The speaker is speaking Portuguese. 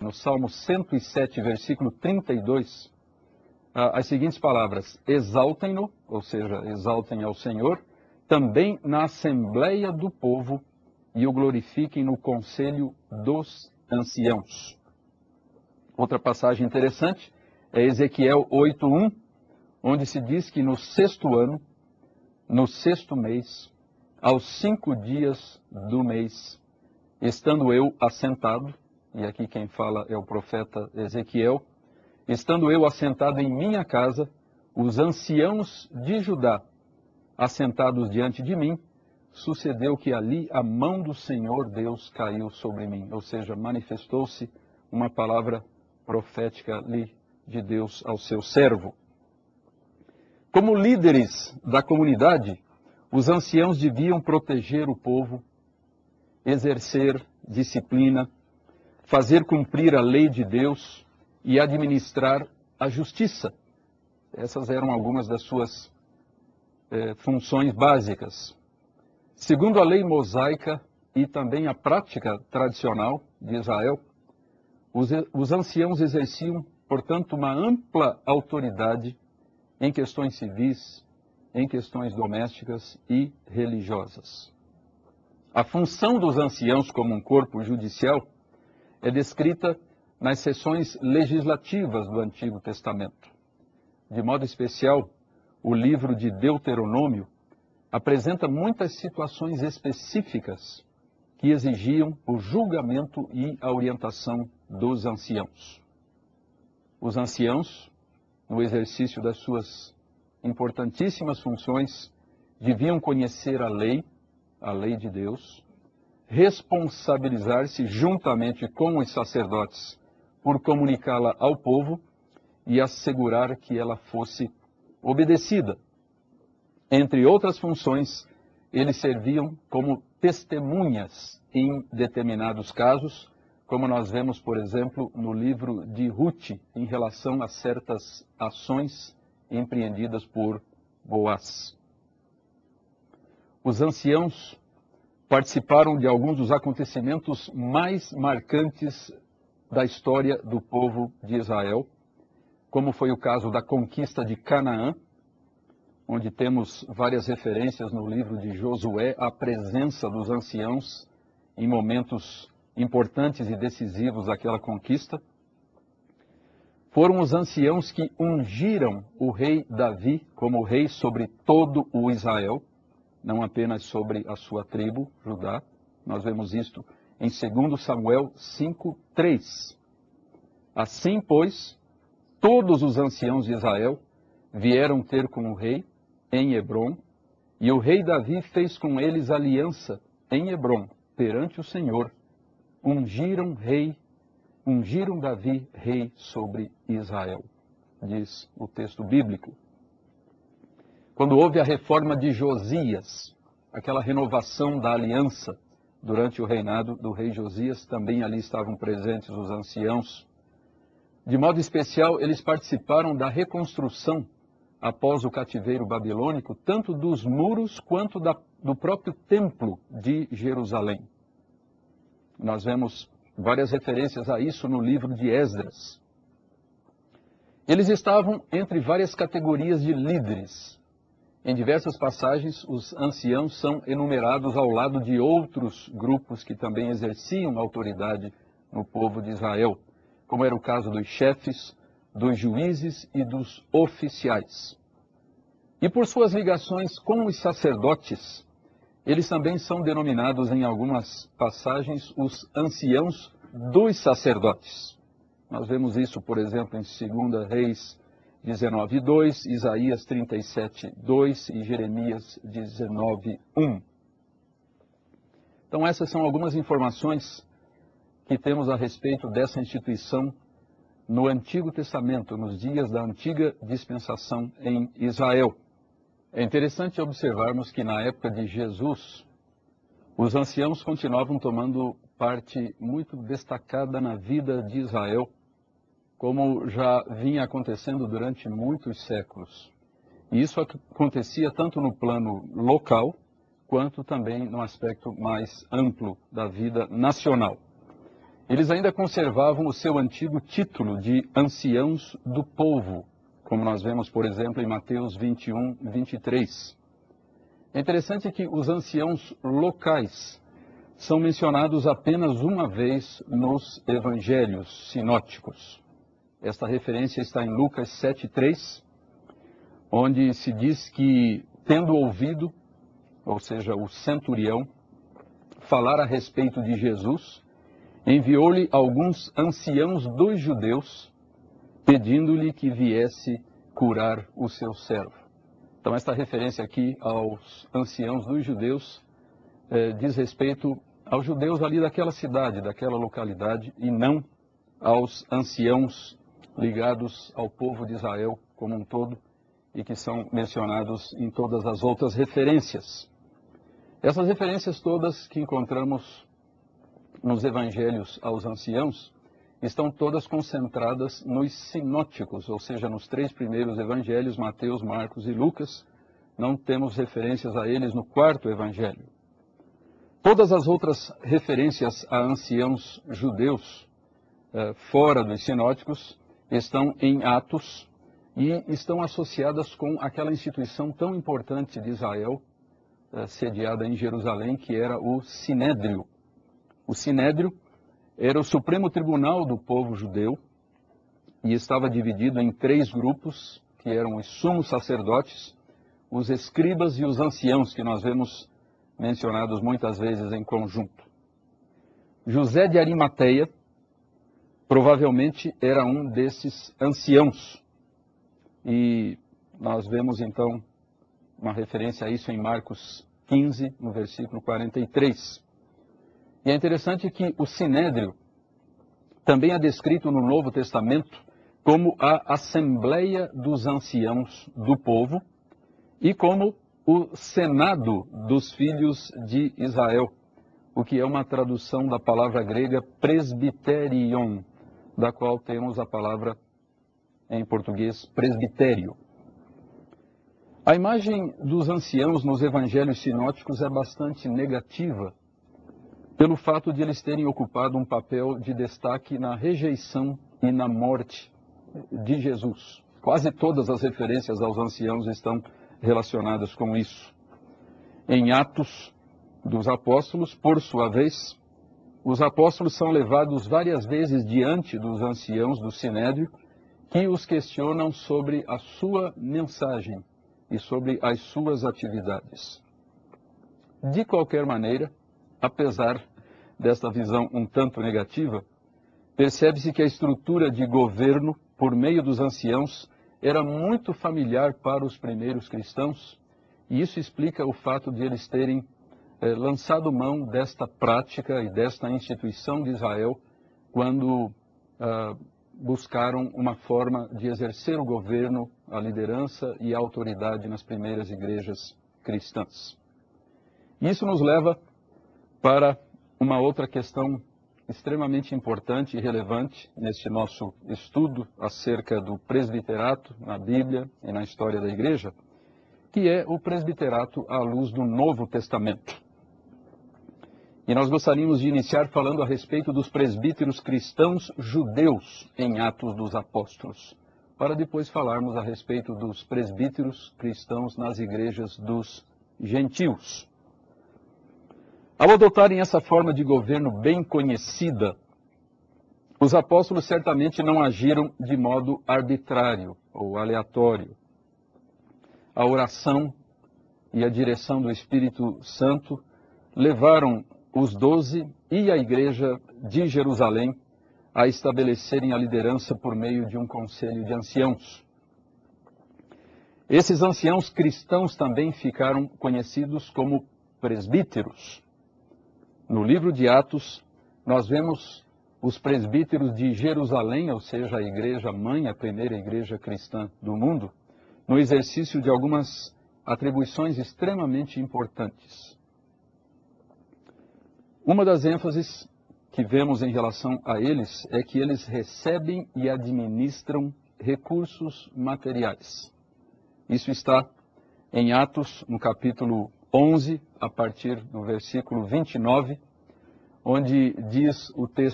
no Salmo 107, versículo 32, as seguintes palavras: exaltem-no, ou seja, exaltem ao Senhor, também na assembleia do povo, e o glorifiquem no conselho dos anciãos. Outra passagem interessante é Ezequiel 8:1, onde se diz que no 6º ano, no 6º mês, aos 5 dias do mês, estando eu assentado, e aqui quem fala é o profeta Ezequiel, estando eu assentado em minha casa, os anciãos de Judá, assentados diante de mim, sucedeu que ali a mão do Senhor Deus caiu sobre mim. Ou seja, manifestou-se uma palavra profética ali de Deus ao seu servo. Como líderes da comunidade, os anciãos deviam proteger o povo, exercer disciplina, fazer cumprir a lei de Deus e administrar a justiça. Essas eram algumas das suas funções básicas. Segundo a lei mosaica e também a prática tradicional de Israel, os anciãos exerciam, portanto, uma ampla autoridade em questões civis, em questões domésticas e religiosas. A função dos anciãos como um corpo judicial é descrita nas seções legislativas do Antigo Testamento. De modo especial, o livro de Deuteronômio apresenta muitas situações específicas que exigiam o julgamento e a orientação dos anciãos. Os anciãos, no exercício das suas importantíssimas funções, deviam conhecer a lei de Deus, responsabilizar-se juntamente com os sacerdotes por comunicá-la ao povo e assegurar que ela fosse obedecida. Entre outras funções, eles serviam como testemunhas em determinados casos, como nós vemos, por exemplo, no livro de Ruth, em relação a certas ações empreendidas por Boaz. Os anciãos participaram de alguns dos acontecimentos mais marcantes da história do povo de Israel, como foi o caso da conquista de Canaã, onde temos várias referências no livro de Josué à presença dos anciãos em momentos importantes e decisivos daquela conquista. Foram os anciãos que ungiram o rei Davi como rei sobre todo o Israel, não apenas sobre a sua tribo, Judá. Nós vemos isto em 2 Samuel 5:3. Assim, pois, todos os anciãos de Israel vieram ter com o rei em Hebrom, e o rei Davi fez com eles aliança em Hebrom, perante o Senhor. Ungiram Davi rei sobre Israel, diz o texto bíblico. Quando houve a reforma de Josias, aquela renovação da aliança durante o reinado do rei Josias, também ali estavam presentes os anciãos. De modo especial, eles participaram da reconstrução após o cativeiro babilônico, tanto dos muros quanto do próprio templo de Jerusalém. Nós vemos várias referências a isso no livro de Esdras. Eles estavam entre várias categorias de líderes. Em diversas passagens, os anciãos são enumerados ao lado de outros grupos que também exerciam autoridade no povo de Israel, como era o caso dos chefes, dos juízes e dos oficiais. E por suas ligações com os sacerdotes, eles também são denominados em algumas passagens os anciãos dos sacerdotes. Nós vemos isso, por exemplo, em 2 Reis 19:2, Isaías 37:2 e Jeremias 19:1. Então essas são algumas informações que temos a respeito dessa instituição no Antigo Testamento, nos dias da antiga dispensação em Israel. É interessante observarmos que na época de Jesus, os anciãos continuavam tomando parte muito destacada na vida de Israel, como já vinha acontecendo durante muitos séculos. E isso acontecia tanto no plano local, quanto também no aspecto mais amplo da vida nacional. Eles ainda conservavam o seu antigo título de anciãos do povo, como nós vemos, por exemplo, em Mateus 21, 23. É interessante que os anciãos locais são mencionados apenas uma vez nos evangelhos sinóticos. Esta referência está em Lucas 7:3, onde se diz que, tendo ouvido, ou seja, o centurião, falar a respeito de Jesus, enviou-lhe alguns anciãos dos judeus, pedindo-lhe que viesse curar o seu servo. Então, esta referência aqui aos anciãos dos judeus diz respeito aos judeus ali daquela cidade, daquela localidade, e não aos anciãos ligados ao povo de Israel como um todo, e que são mencionados em todas as outras referências. Essas referências todas que encontramos nos evangelhos aos anciãos estão todas concentradas nos sinóticos, ou seja, nos 3 primeiros evangelhos, Mateus, Marcos e Lucas. Não temos referências a eles no 4º evangelho. Todas as outras referências a anciãos judeus fora dos sinóticos estão em Atos e estão associadas com aquela instituição tão importante de Israel, sediada em Jerusalém, que era o Sinédrio. O Sinédrio era o supremo tribunal do povo judeu e estava dividido em 3 grupos, que eram os sumos sacerdotes, os escribas e os anciãos, que nós vemos mencionados muitas vezes em conjunto. José de Arimateia provavelmente era um desses anciãos. E nós vemos então uma referência a isso em Marcos 15, no versículo 43. E é interessante que o Sinédrio também é descrito no Novo Testamento como a Assembleia dos Anciãos do Povo e como o Senado dos Filhos de Israel, o que é uma tradução da palavra grega presbiterion, da qual temos a palavra em português presbitério. A imagem dos anciãos nos evangelhos sinóticos é bastante negativa, pelo fato de eles terem ocupado um papel de destaque na rejeição e na morte de Jesus. Quase todas as referências aos anciãos estão relacionadas com isso. Em Atos dos Apóstolos, por sua vez, os apóstolos são levados várias vezes diante dos anciãos do Sinédrio, que os questionam sobre a sua mensagem e sobre as suas atividades. De qualquer maneira, apesar desta visão um tanto negativa, percebe-se que a estrutura de governo por meio dos anciãos era muito familiar para os primeiros cristãos, e isso explica o fato de eles terem lançado mão desta prática e desta instituição de Israel quando buscaram uma forma de exercer o governo, a liderança e a autoridade nas primeiras igrejas cristãs. Isso nos leva para uma outra questão extremamente importante e relevante neste nosso estudo acerca do presbiterato na Bíblia e na história da igreja, que é o presbiterato à luz do Novo Testamento. E nós gostaríamos de iniciar falando a respeito dos presbíteros cristãos judeus em Atos dos Apóstolos, para depois falarmos a respeito dos presbíteros cristãos nas igrejas dos gentios. Ao adotarem essa forma de governo bem conhecida, os apóstolos certamente não agiram de modo arbitrário ou aleatório. A oração e a direção do Espírito Santo levaram os 12 e a igreja de Jerusalém a estabelecerem a liderança por meio de um conselho de anciãos. Esses anciãos cristãos também ficaram conhecidos como presbíteros. No livro de Atos, nós vemos os presbíteros de Jerusalém, ou seja, a igreja mãe, a primeira igreja cristã do mundo, no exercício de algumas atribuições extremamente importantes. Uma das ênfases que vemos em relação a eles é que eles recebem e administram recursos materiais. Isso está em Atos, no capítulo 11, a partir do versículo 29, onde diz o texto